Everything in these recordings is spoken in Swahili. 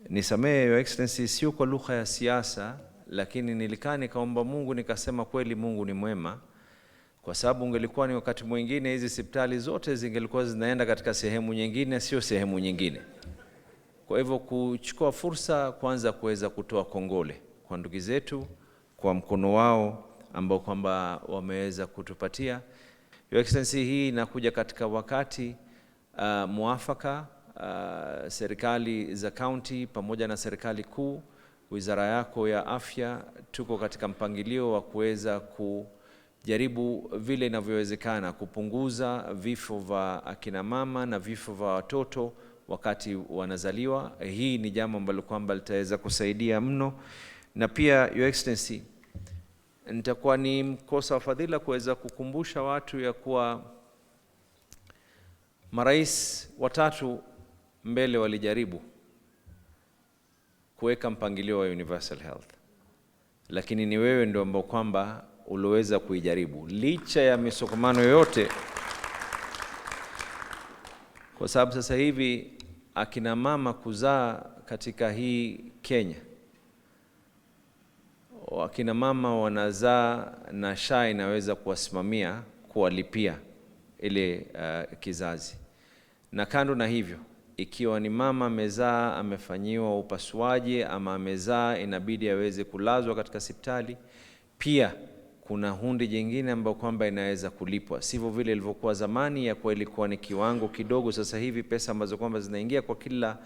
nisamehe Your Excellency, sio kwa lugha ya siasa, lakini nilikaa nikaomba Mungu nikasema kweli Mungu ni mwema, kwa sababu ungelikuwa ni wakati mwingine hizi hospitali zote zingelikuwa zinaenda katika sehemu nyingine, sio sehemu nyingine. Kwa hivyo kuchukua fursa kwanza kuweza kutoa kongole kwa ndugu zetu kwa mkono wao ambao kwamba wameweza kutupatia. Your Excellency, hii inakuja katika wakati muafaka. Serikali za county pamoja na serikali kuu, wizara yako ya afya, tuko katika mpangilio wa kuweza kujaribu vile inavyowezekana kupunguza vifo vya akina mama na vifo vya watoto wakati wanazaliwa. Hii ni jambo ambalo kwamba litaweza kusaidia mno. Na pia Your Excellency, nitakuwa ni mkosa wa fadhila kuweza kukumbusha watu ya kuwa marais watatu mbele walijaribu kuweka mpangilio wa universal health, lakini ni wewe ndio ambao kwamba uliweza kuijaribu licha ya misokomano yote, kwa sababu sasa hivi akina mama kuzaa katika hii Kenya, akina mama wanazaa na SHA inaweza kuwasimamia kuwalipia ile kizazi. Na kando na hivyo, ikiwa ni mama amezaa amefanyiwa upasuaji ama amezaa inabidi aweze kulazwa katika hospitali, pia kuna hundi jingine ambayo kwamba inaweza kulipwa, sivyo vile ilivyokuwa zamani ya kwa ilikuwa ni kiwango kidogo. Sasa hivi pesa ambazo kwamba zinaingia kwa kila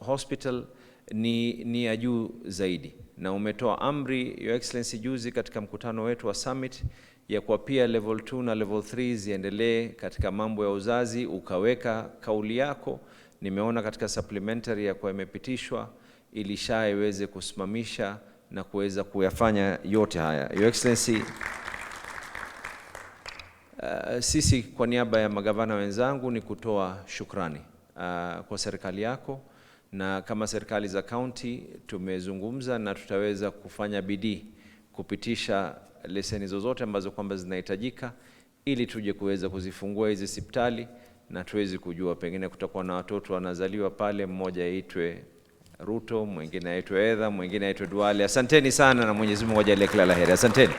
hospital ni ya juu zaidi, na umetoa amri Your Excellency juzi katika mkutano wetu wa summit ya kwa pia level 2 na level 3 ziendelee katika mambo ya uzazi, ukaweka kauli yako. Nimeona katika supplementary ya kwa imepitishwa ili SHA iweze kusimamisha na kuweza kuyafanya yote haya. Your Excellency, sisi kwa niaba ya magavana wenzangu ni kutoa shukrani kwa serikali yako, na kama serikali za county tumezungumza na tutaweza kufanya bidii kupitisha leseni zozote ambazo kwamba zinahitajika ili tuje kuweza kuzifungua hizi hospitali, na tuwezi kujua pengine kutakuwa na watoto wanazaliwa pale, mmoja aitwe Ruto, mwingine aitwe Edha, mwingine aitwe Duale. Asanteni sana na Mwenyezi Mungu ajalie kila laheri. Asanteni.